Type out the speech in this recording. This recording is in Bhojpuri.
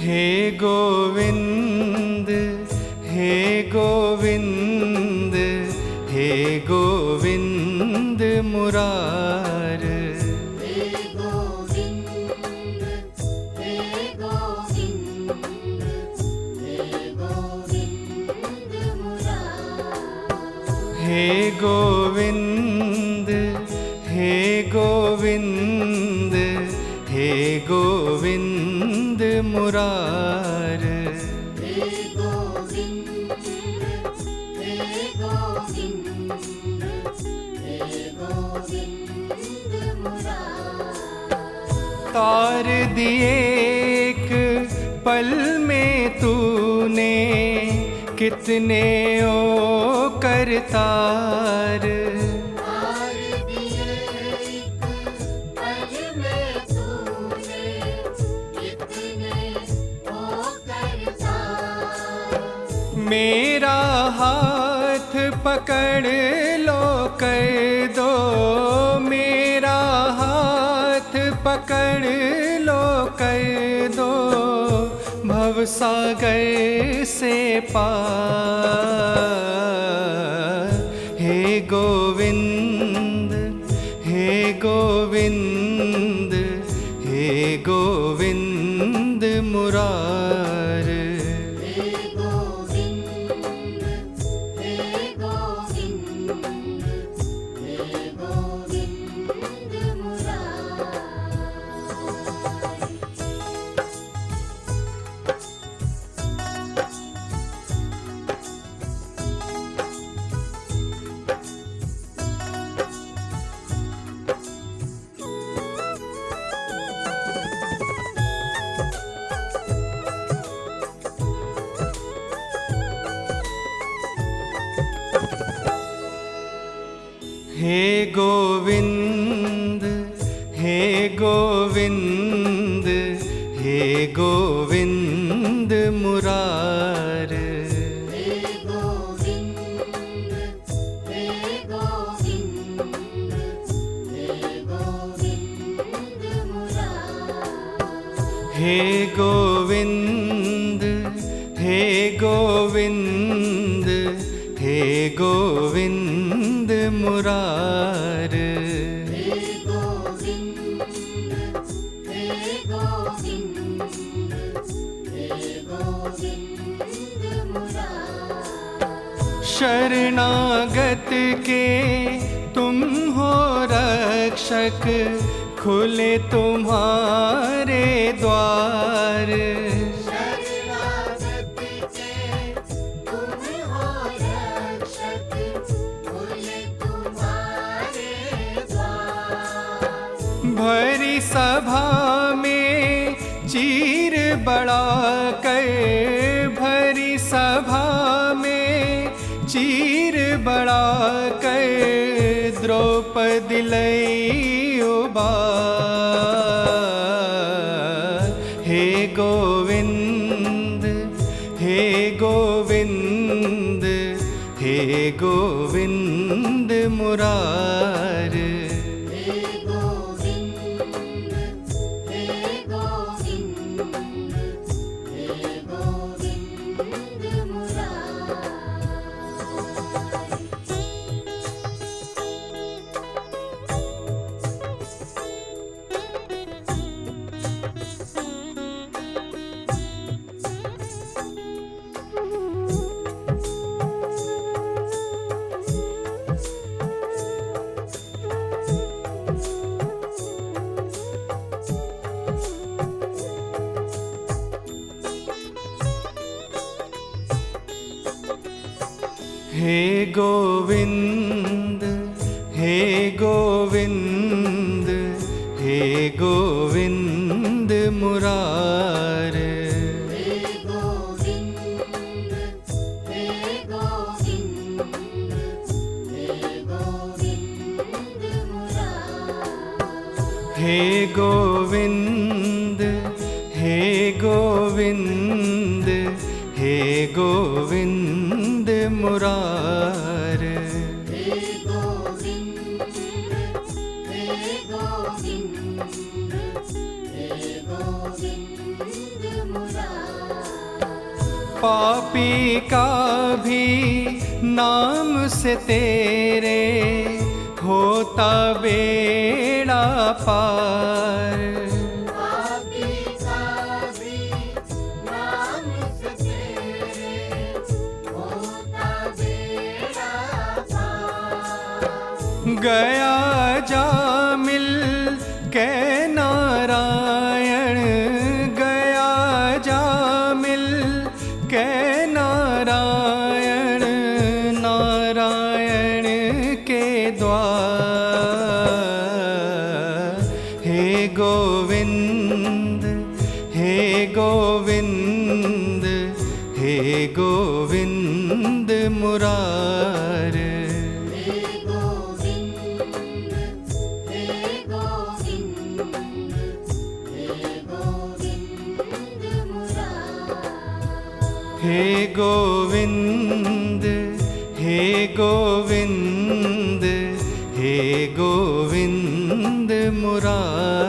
हे गोविंद हे गोविंद हे गोविंद मुरार। हे गोविंद हे गोविंद हे गोविंद मुरार। हे गोविंद हे गोविंद हे गोविंद मुरार। हे गोविंद हे गोविंद हे गोविंद मुरार। तार दिए एक पल में तूने कितने ओ करतार। तार दिए एक पल में तूने कितने ओ करतार। मेरा हाथ पकड़ लो कर दो, मेरा हाथ पकड़ लो कर दो, भवसागर से पार। हे गोविंद हे गोविंद हे गोविंद मुरार। हे गोविंद हे गोविंद हे गोविंद मुरार। हे गोविंद हे गोविंद हे गोविंद मुरार। हे गोविंद हे गोविंद हे गोविंद मुरार। हे गोविंद हे गोविंद हे गोविंद मुरार। हे गोविंद हे गोविंद हे गोविंद मुरार। शरणागत के तुम हो रक्षक, खुले तुम्हारे द्वार। शरणागत के तुम हो रक्षक, खुले तुम्हारे द्वार। भरी सभा में चीर बढ़ा कर, भरी सभा में चीर बढ़ा कर, द्रौपदी लई उबार। हे गोविंद हे गोविंद हे गोविंद मुरार। हे गोविंद हे गोविंद हे गोविंद मुरार। हे गोविंद हे गोविंद हे गोविंद मुरार। हे गोविंद हे गोविंद हे गोविंद मुरार। हे गोविंद हे गोविंद हे गोविंद मुरार। हे गोविंद हे गोविंद हे गोविंद मुरार। पापी का भी नाम से तेरे होता बेड़ा पार। पापी का भी नाम से तेरे होता बेड़ा पार। गया जा मिल के नारायण, गया जा मिल के नारायण, नारायण के द्वार। हे गोविंद, हे गोविंद, हे गोविंद मुरारे। हे गोविंद, हे गोविंद, हे गोविंद मुरारे। हे गोविंद, हे गोविंद, हे गोविंद मुरारे।